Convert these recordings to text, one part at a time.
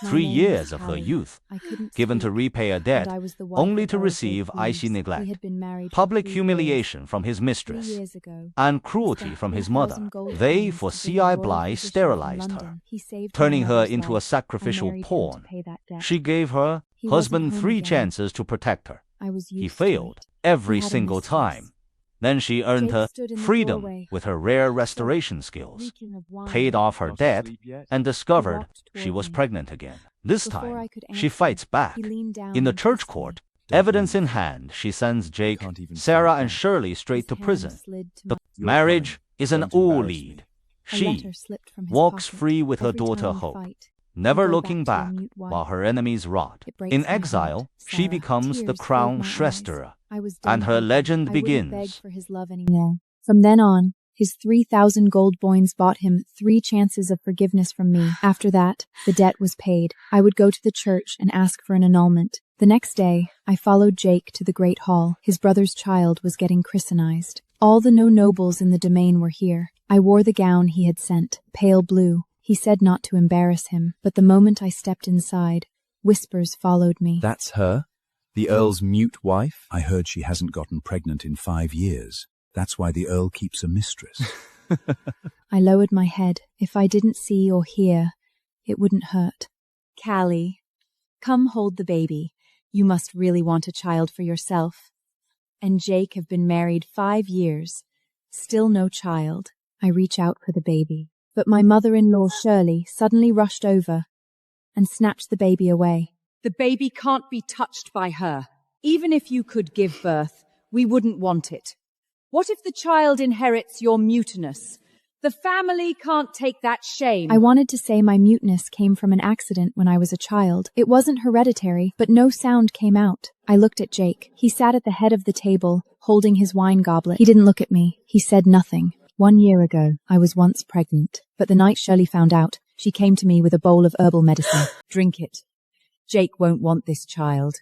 3 years of her youth, given to repay a debt, only to receive icy neglect, public humiliation from his mistress, and cruelty from his mother. They, for C.I. Bly, sterilized her, turning her into a sacrificial pawn. She gave her husband 3 chances to protect her. He failed every single time. Then she earned her freedom with her rare restoration skills, paid off her debt, and discovered she was pregnant again. This time, she fights back. In the church court, evidence in hand, she sends Jake, Sarah, and Shirley straight to prison. The marriage is an lead. She walks free with her daughter Hope, never looking back while her enemies rot. In exile, she becomes the crown Shresterer, and her legend begins. From then on, his 3,000 gold coins bought him 3 chances of forgiveness from me. After that, the debt was paid. I would go to the church and ask for an annulment. The next day, I followed Jake to the great hall. His brother's child was getting christenized. All the nobles in the domain were here. I wore the gown he had sent, pale blue. He said not to embarrass him, but the moment I stepped inside, whispers followed me. That's her? The Earl's mute wife? I heard she hasn't gotten pregnant in 5 years. That's why the Earl keeps a mistress. I lowered my head. If I didn't see or hear, it wouldn't hurt. Callie, come hold the baby. You must really want a child for yourself. And Jake have been married 5 years. Still no child. I reach out for the baby, but my mother-in-law Shirley suddenly rushed over and snatched the baby away. The baby can't be touched by her. Even if you could give birth, we wouldn't want it. What if the child inherits your mutinous? The family can't take that shame. I wanted to say my muteness came from an accident when I was a child. It wasn't hereditary, but no sound came out. I looked at Jake. He sat at the head of the table, holding his wine goblet. He didn't look at me. He said nothing. 1 year ago, I was once pregnant, but the night Shirley found out, she came to me with a bowl of herbal medicine. Drink it. Jake won't want this child.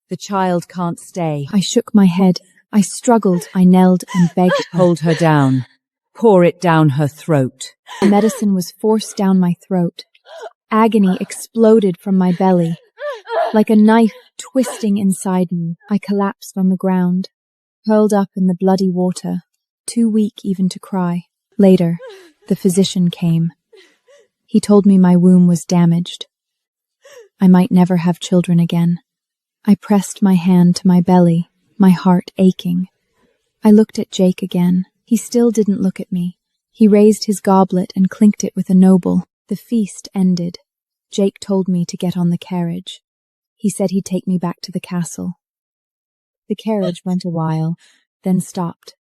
The child can't stay. I shook my head. I struggled. I knelt and begged. Hold her down. Pour it down her throat. The medicine was forced down my throat. Agony exploded from my belly. Like a knife twisting inside me, I collapsed on the ground, curled up in the bloody water, too weak even to cry. Later, the physician came. He told me my womb was damaged. I might never have children again. I pressed my hand to my belly, my heart aching. I looked at Jake again. He still didn't look at me. He raised his goblet and clinked it with a noble. The feast ended. Jake told me to get on the carriage. He said he'd take me back to the castle. The carriage went a while, then stopped.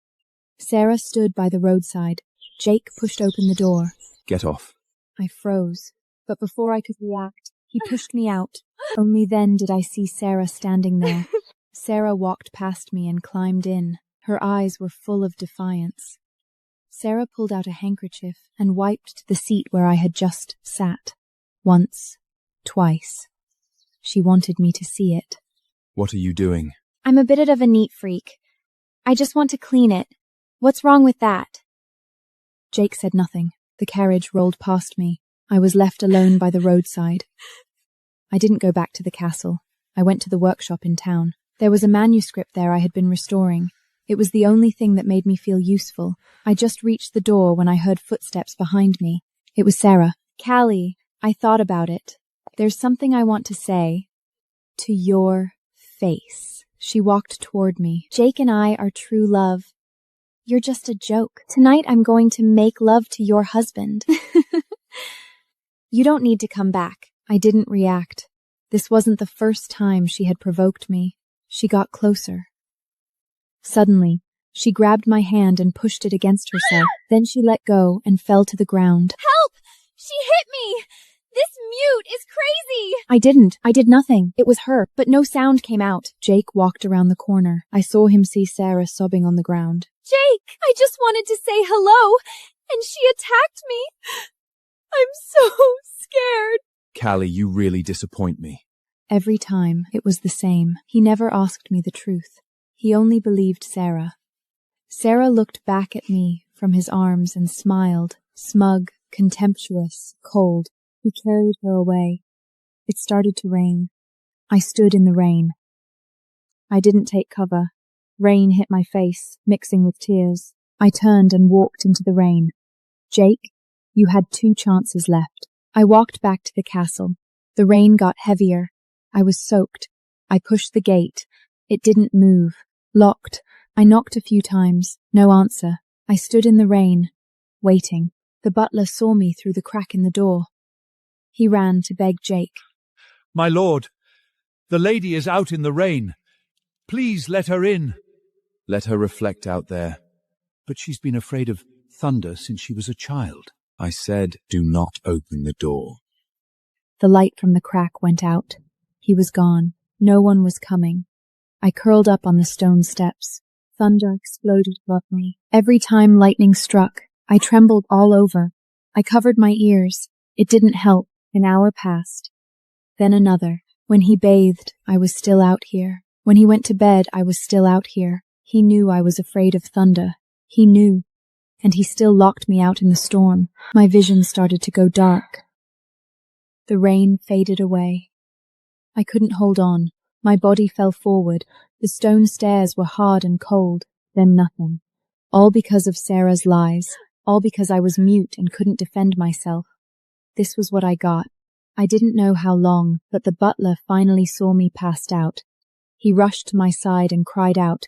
Sarah stood by the roadside. Jake pushed open the door. Get off. I froze, but before I could react, he pushed me out. Only then did I see Sarah standing there. Sarah walked past me and climbed in. Her eyes were full of defiance. Sarah pulled out a handkerchief and wiped the seat where I had just sat. Once, twice. She wanted me to see it. What are you doing? I'm a bit of a neat freak. I just want to clean it. What's wrong with that? Jake said nothing. The carriage rolled past me. I was left alone by the roadside. I didn't go back to the castle. I went to the workshop in town. There was a manuscript there I had been restoring. It was the only thing that made me feel useful. I just reached the door when I heard footsteps behind me. It was Sarah. Callie, I thought about it. There's something I want to say. To your face. She walked toward me. Jake and I are true love. You're just a joke. Tonight I'm going to make love to your husband. You don't need to come back. I didn't react. This wasn't the first time she had provoked me. She got closer. Suddenly, she grabbed my hand and pushed it against herself. Then she let go and fell to the ground. Help! She hit me! This mute is crazy! I did nothing. It was her, but no sound came out. Jake walked around the corner. I saw him see Sarah sobbing on the ground. Jake, I just wanted to say hello, and she attacked me. I'm so scared. Callie, you really disappoint me. Every time, it was the same. He never asked me the truth. He only believed Sarah. Sarah looked back at me from his arms and smiled, smug, contemptuous, cold. He carried her away. It started to rain. I stood in the rain. I didn't take cover. Rain hit my face, mixing with tears. I turned and walked into the rain. Jake, you had 2 chances left. I walked back to the castle. The rain got heavier. I was soaked. I pushed the gate. It didn't move. Locked. I knocked a few times. No answer. I stood in the rain, waiting. The butler saw me through the crack in the door. He ran to beg Jake. My lord, the lady is out in the rain. Please let her in. Let her reflect out there. But she's been afraid of thunder since she was a child. I said, do not open the door. The light from the crack went out. He was gone. No one was coming. I curled up on the stone steps. Thunder exploded above me. Every time lightning struck, I trembled all over. I covered my ears. It didn't help. An hour passed. Then another. When he bathed, I was still out here. When he went to bed, I was still out here. He knew I was afraid of thunder. He knew. And he still locked me out in the storm. My vision started to go dark. The rain faded away. I couldn't hold on. My body fell forward. The stone stairs were hard and cold. Then nothing. All because of Sarah's lies. All because I was mute and couldn't defend myself. This was what I got. I didn't know how long, but the butler finally saw me passed out. He rushed to my side and cried out,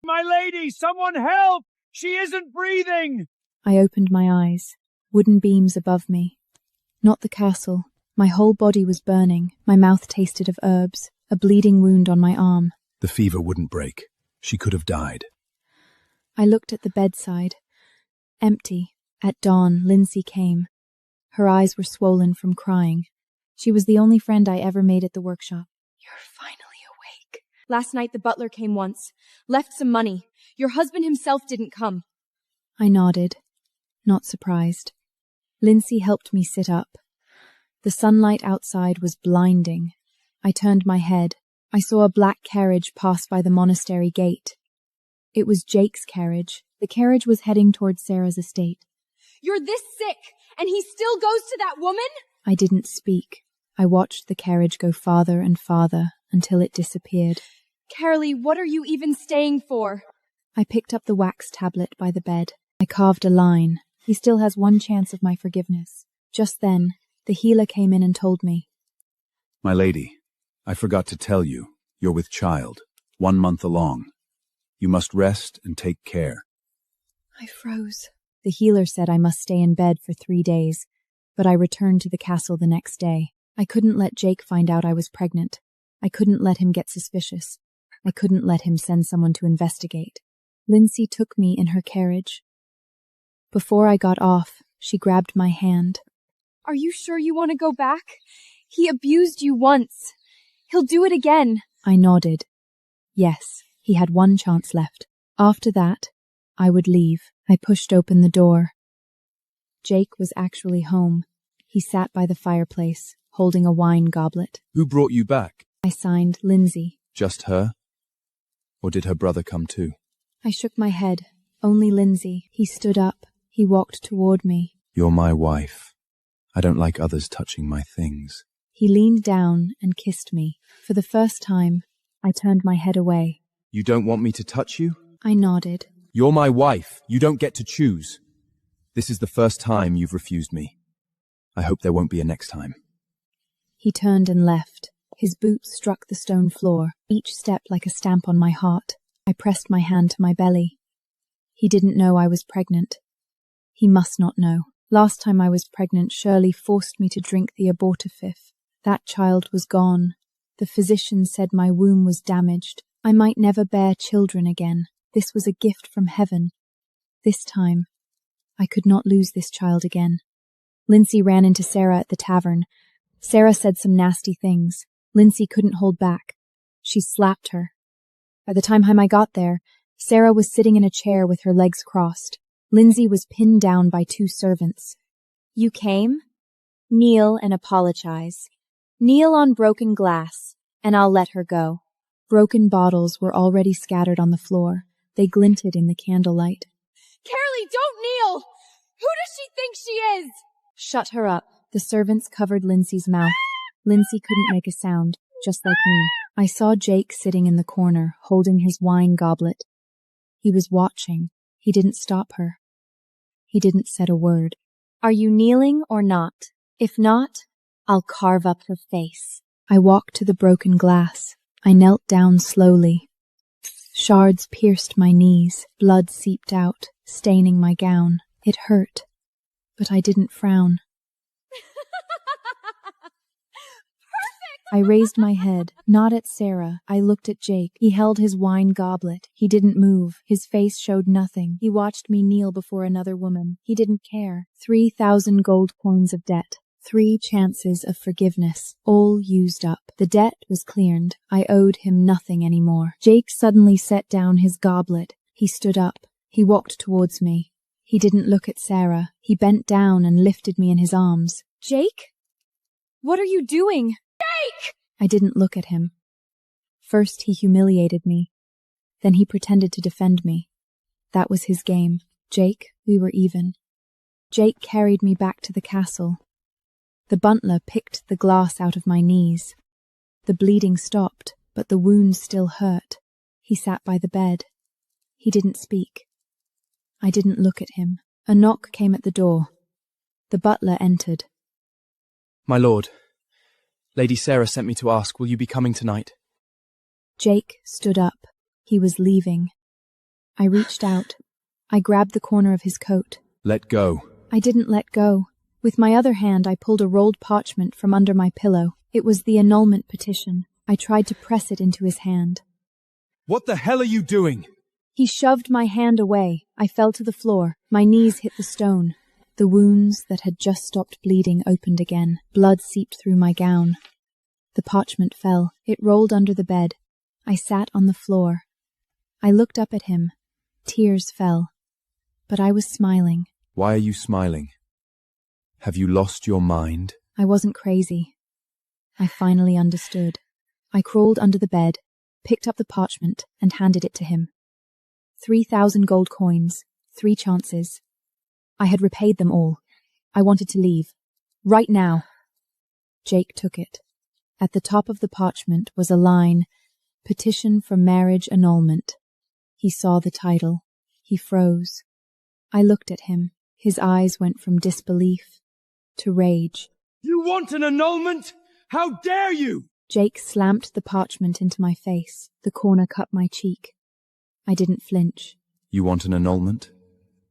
My lady, someone help! She isn't breathing! I opened my eyes. Wooden beams above me. Not the castle. My whole body was burning. My mouth tasted of herbs. A bleeding wound on my arm. The fever wouldn't break. She could have died. I looked at the bedside. Empty. At dawn, Lindsay came. Her eyes were swollen from crying. She was the only friend I ever made at the workshop. You're finally awake. Last night the butler came once. Left some money. Your husband himself didn't come. I nodded, not surprised. Lindsay helped me sit up. The sunlight outside was blinding. I turned my head. I saw a black carriage pass by the monastery gate. It was Jake's carriage. The carriage was heading towards Sarah's estate. You're this sick, and he still goes to that woman? I didn't speak. I watched the carriage go farther and farther until it disappeared. Carolee, what are you even staying for? I picked up the wax tablet by the bed. I carved a line. He still has 1 chance of my forgiveness. Just then, the healer came in and told me. My lady, I forgot to tell you, you're with child, 1 month along. You must rest and take care. I froze. The healer said I must stay in bed for 3 days, but I returned to the castle the next day. I couldn't let Jake find out I was pregnant. I couldn't let him get suspicious. I couldn't let him send someone to investigate. Lindsay took me in her carriage. Before I got off, she grabbed my hand. Are you sure you want to go back? He abused you once. He'll do it again. I nodded. Yes, he had 1 chance left. After that, I would leave. I pushed open the door. Jake was actually home. He sat by the fireplace, holding a wine goblet. Who brought you back? I signed Lindsay. Just her? Or did her brother come too? I shook my head. Only Lindsay. He stood up. He walked toward me. You're my wife. I don't like others touching my things. He leaned down and kissed me. For the first time, I turned my head away. You don't want me to touch you? I nodded. You're my wife. You don't get to choose. This is the first time you've refused me. I hope there won't be a next time. He turned and left. His boots struck the stone floor, each step like a stamp on my heart. I pressed my hand to my belly. He didn't know I was pregnant. He must not know. Last time I was pregnant, Shirley forced me to drink the abortifif. That child was gone. The physician said my womb was damaged. I might never bear children again. This was a gift from heaven. This time, I could not lose this child again. Lindsay ran into Sarah at the tavern. Sarah said some nasty things. Lindsay couldn't hold back. She slapped her. By the time I got there, Sarah was sitting in a chair with her legs crossed. Lindsay was pinned down by 2 servants. You came? Kneel and apologize. Kneel on broken glass, and I'll let her go. Broken bottles were already scattered on the floor. They glinted in the candlelight. Carolee, don't kneel! Who does she think she is? Shut her up. The servants covered Lindsay's mouth. Lindsay couldn't make a sound, just like me. I saw Jake sitting in the corner, holding his wine goblet. He was watching. He didn't stop her. He didn't say a word. Are you kneeling or not? If not, I'll carve up her face. I walked to the broken glass. I knelt down slowly. Shards pierced my knees. Blood seeped out, staining my gown. It hurt, but I didn't frown. I raised my head, not at Sarah. I looked at Jake. He held his wine goblet. He didn't move. His face showed nothing. He watched me kneel before another woman. He didn't care. 3,000 gold coins of debt. 3 chances of forgiveness, all used up. The debt was cleared. I owed him nothing anymore. Jake suddenly set down his goblet. He stood up. He walked towards me. He didn't look at Sarah. He bent down and lifted me in his arms. Jake? What are you doing? Jake! I didn't look at him. First he humiliated me. Then he pretended to defend me. That was his game. Jake, we were even. Jake carried me back to the castle. The butler picked the glass out of my knees. The bleeding stopped, but the wounds still hurt. He sat by the bed. He didn't speak. I didn't look at him. A knock came at the door. The butler entered. My lord, Lady Sarah sent me to ask, will you be coming tonight? Jake stood up. He was leaving. I reached out. I grabbed the corner of his coat. Let go. I didn't let go. With my other hand, I pulled a rolled parchment from under my pillow. It was the annulment petition. I tried to press it into his hand. What the hell are you doing? He shoved my hand away. I fell to the floor. My knees hit the stone. The wounds that had just stopped bleeding opened again. Blood seeped through my gown. The parchment fell. It rolled under the bed. I sat on the floor. I looked up at him. Tears fell. But I was smiling. Why are you smiling? Have you lost your mind? I wasn't crazy. I finally understood. I crawled under the bed, picked up the parchment, and handed it to him. 3,000 gold coins, 3 chances. I had repaid them all. I wanted to leave. Right now. Jake took it. At the top of the parchment was a line, Petition for Marriage Annulment. He saw the title. He froze. I looked at him. His eyes went from disbelief to rage. You want an annulment? How dare you! Jake slammed the parchment into my face. The corner cut my cheek. I didn't flinch. You want an annulment?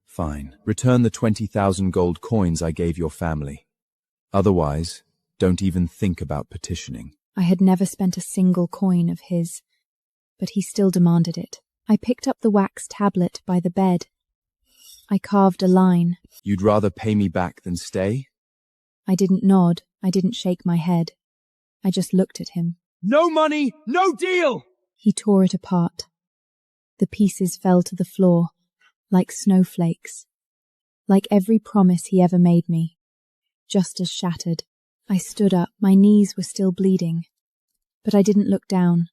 Fine. Return the 20,000 gold coins I gave your family. Otherwise, don't even think about petitioning. I had never spent a single coin of his, but he still demanded it. I picked up the wax tablet by the bed. I carved a line. You'd rather pay me back than stay? I didn't nod. I didn't shake my head. I just looked at him. No money, no deal! He tore it apart. The pieces fell to the floor, like snowflakes, like every promise he ever made me, just as shattered. I stood up. My knees were still bleeding, but I didn't look down.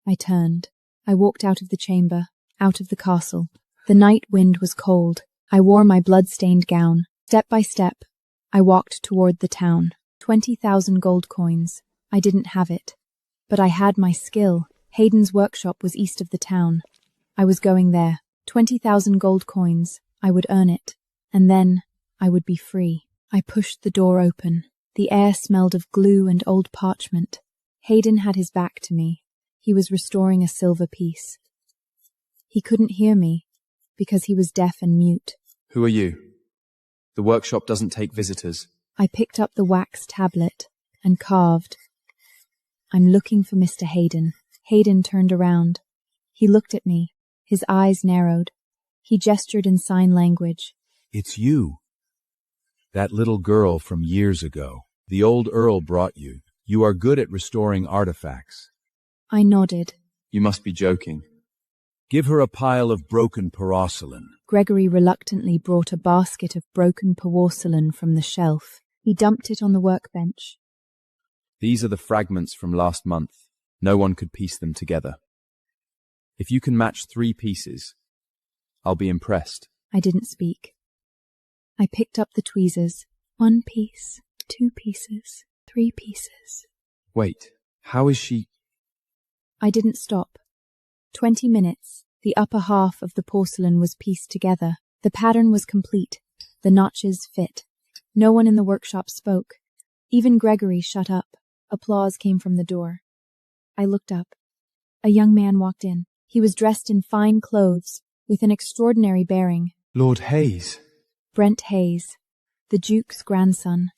I turned. I walked out of the chamber, out of the castle. The night wind was cold. I wore my blood-stained gown. Step by step, I walked toward the town. 20,000 gold coins. I didn't have it, but I had my skill. Hayden's workshop was east of the town. I was going there. 20,000 gold coins. I would earn it, and then I would be free. I pushed the door open. The air smelled of glue and old parchment. Hayden had his back to me. He was restoring a silver piece. He couldn't hear me, because he was deaf and mute. Who are you? The workshop doesn't take visitors. I picked up the wax tablet and carved. I'm looking for Mr. Hayden. Hayden turned around. He looked at me. His eyes narrowed. He gestured in sign language. It's you. That little girl from years ago. The old Earl brought you. You are good at restoring artifacts. I nodded. You must be joking. Give her a pile of broken porcelain. Gregory reluctantly brought a basket of broken porcelain from the shelf. He dumped it on the workbench. These are the fragments from last month. No one could piece them together. If you can match 3 pieces, I'll be impressed. I didn't speak. I picked up the tweezers. 1 piece, 2 pieces, 3 pieces. Wait, how is she? I didn't stop. 20 minutes, the upper half of the porcelain was pieced together. The pattern was complete. The notches fit. No one in the workshop spoke. Even Gregory shut up. Applause came from the door. I looked up. A young man walked in. He was dressed in fine clothes, with an extraordinary bearing. Lord Hayes. Brent Hayes, the Duke's grandson,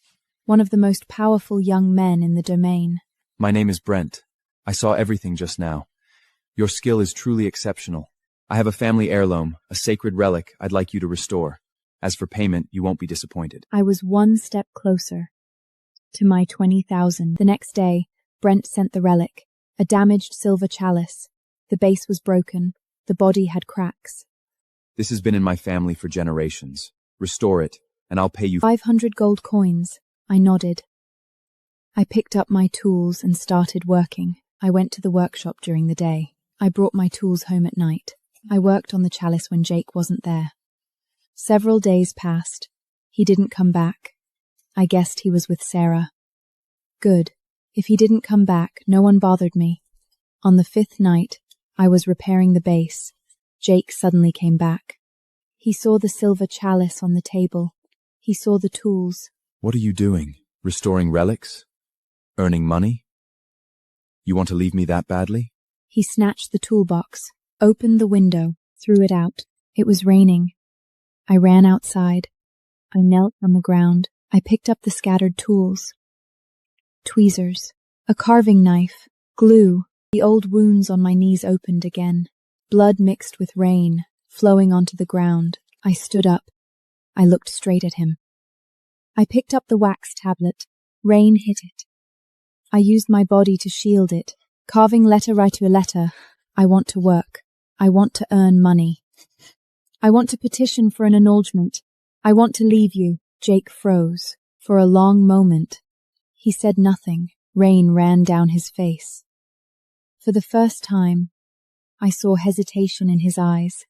one of the most powerful young men in the domain. My name is Brent. I saw everything just now. Your skill is truly exceptional. I have a family heirloom, a sacred relic I'd like you to restore. As for payment, you won't be disappointed. I was one step closer to my 20,000. The next day, Brent sent the relic, a damaged silver chalice. The base was broken. The body had cracks. This has been in my family for generations. Restore it, and I'll pay you 500 gold coins. I nodded. I picked up my tools and started working. I went to the workshop during the day. I brought my tools home at night. I worked on the chalice when Jake wasn't there. Several days passed. He didn't come back. I guessed he was with Sarah. Good. If he didn't come back, no one bothered me. On the 5th night, I was repairing the base. Jake suddenly came back. He saw the silver chalice on the table. He saw the tools. What are you doing? Restoring relics? Earning money? You want to leave me that badly? He snatched the toolbox, opened the window, threw it out. It was raining. I ran outside. I knelt on the ground. I picked up the scattered tools. Tweezers, a carving knife, glue. The old wounds on my knees opened again. Blood mixed with rain, flowing onto the ground. I stood up. I looked straight at him. I picked up the wax tablet. Rain hit it. I used my body to shield it, carving letter right to a letter. I want to work. I want to earn money. I want to petition for an annulment. I want to leave you. Jake froze. For a long moment. He said nothing. Rain ran down his face. For the first time, I saw hesitation in his eyes.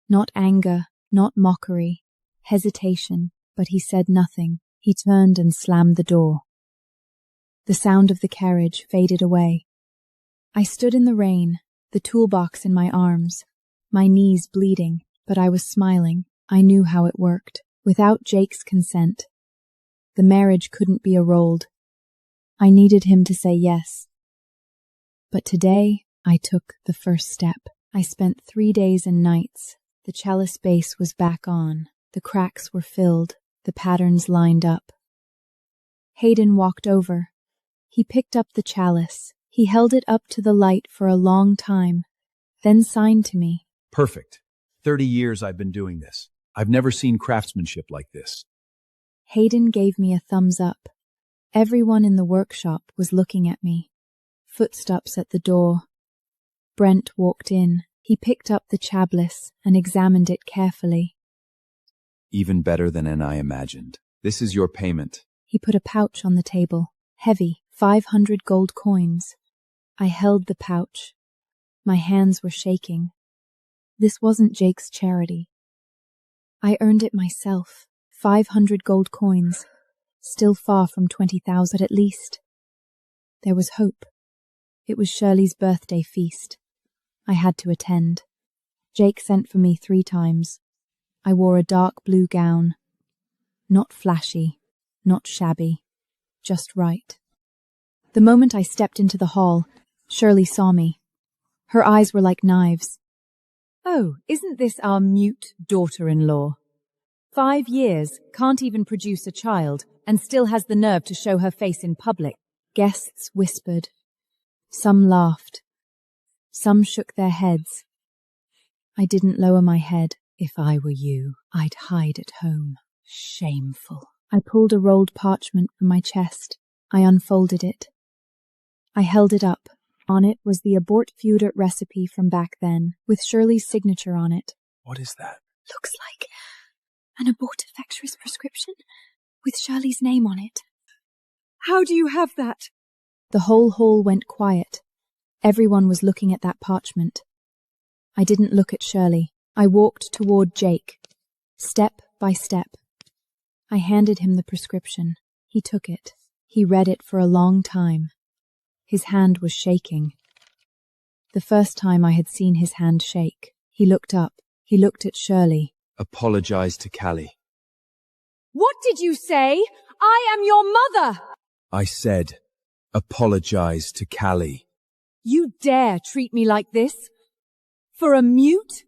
Not anger, not mockery. Hesitation, but he said nothing. He turned and slammed the door. The sound of the carriage faded away. I stood in the rain, the toolbox in my arms, my knees bleeding, but I was smiling. I knew how it worked. Without Jake's consent, the marriage couldn't be annulled. I needed him to say yes. But today, I took the first step. I spent 3 days and nights. The chalice base was back on. The cracks were filled. The patterns lined up. Hayden walked over. He picked up the chalice. He held it up to the light for a long time, then signed to me. Perfect. 30 years I've been doing this. I've never seen craftsmanship like this. Hayden gave me a thumbs up. Everyone in the workshop was looking at me. Footsteps at the door. Brent walked in. He picked up the chalice and examined it carefully. Even better than I imagined. This is your payment. He put a pouch on the table. Heavy, 500 gold coins. I held the pouch. My hands were shaking. This wasn't Jake's charity. I earned it myself. 500 gold coins. Still far from 20,000 at least. There was hope. It was Shirley's birthday feast. I had to attend. Jake sent for me 3 times. I wore a dark blue gown. Not flashy, not shabby, just right. The moment I stepped into the hall, Shirley saw me. Her eyes were like knives. Oh, isn't this our mute daughter-in-law? 5 years, can't even produce a child, and still has the nerve to show her face in public. Guests whispered. Some laughed. Some shook their heads. I didn't lower my head. If I were you, I'd hide at home. Shameful. I pulled a rolled parchment from my chest. I unfolded it. I held it up. On it was the abort feudate recipe from back then, with Shirley's signature on it. What is that? Looks like an abortifactory's prescription with Shirley's name on it. How do you have that? The whole hall went quiet. Everyone was looking at that parchment. I didn't look at Shirley. I walked toward Jake, step by step. I handed him the prescription. He took it. He read it for a long time. His hand was shaking. The first time I had seen his hand shake. He looked up. He looked at Shirley. Apologize to Callie. What did you say? I am your mother! I said, apologize to Callie. You dare treat me like this? For a mute?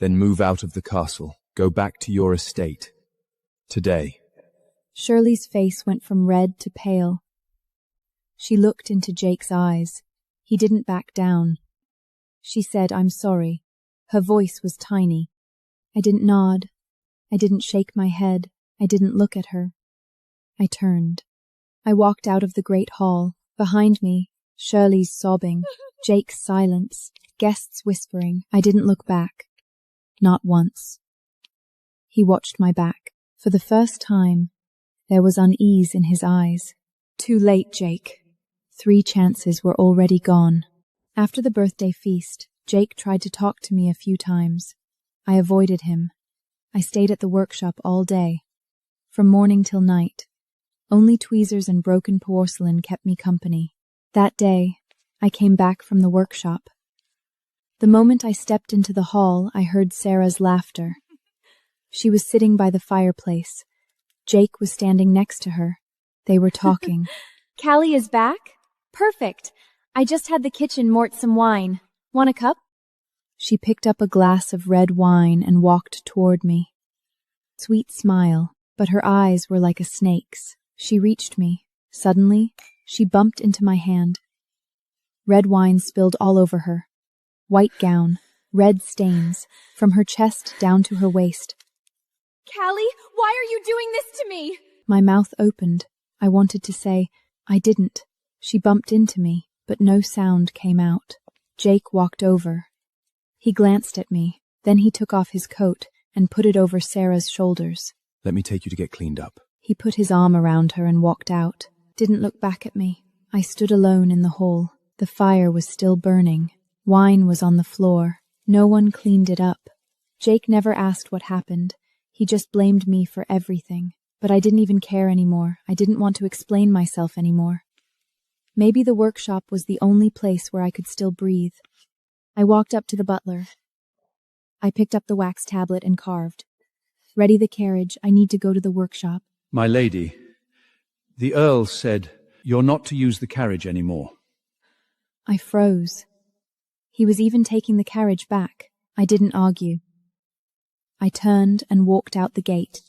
Then move out of the castle. Go back to your estate. Today. Shirley's face went from red to pale. She looked into Jake's eyes. He didn't back down. She said, I'm sorry. Her voice was tiny. I didn't nod. I didn't shake my head. I didn't look at her. I turned. I walked out of the great hall. Behind me, Shirley's sobbing, Jake's silence, guests whispering. I didn't look back. Not once. He watched my back. For the first time, there was unease in his eyes. Too late, Jake. 3 chances were already gone. After the birthday feast, Jake tried to talk to me a few times. I avoided him. I stayed at the workshop all day, from morning till night. Only tweezers and broken porcelain kept me company. That day, I came back from the workshop. The moment I stepped into the hall, I heard Sarah's laughter. She was sitting by the fireplace. Jake was standing next to her. They were talking. Callie is back? Perfect. I just had the kitchen mort some wine. Want a cup? She picked up a glass of red wine and walked toward me. Sweet smile, but her eyes were like a snake's. She reached me. Suddenly, she bumped into my hand. Red wine spilled all over her. White gown, red stains, from her chest down to her waist. Callie, why are you doing this to me? My mouth opened. I wanted to say, I didn't. She bumped into me, but no sound came out. Jake walked over. He glanced at me, then he took off his coat and put it over Sarah's shoulders. Let me take you to get cleaned up. He put his arm around her and walked out. Didn't look back at me. I stood alone in the hall. The fire was still burning. Wine was on the floor. No one cleaned it up. Jake never asked what happened. He just blamed me for everything. But I didn't even care anymore. I didn't want to explain myself anymore. Maybe the workshop was the only place where I could still breathe. I walked up to the butler. I picked up the wax tablet and carved. Ready the carriage. I need to go to the workshop. My lady, the Earl said you're not to use the carriage anymore. I froze. He was even taking the carriage back. I didn't argue. I turned and walked out the gate.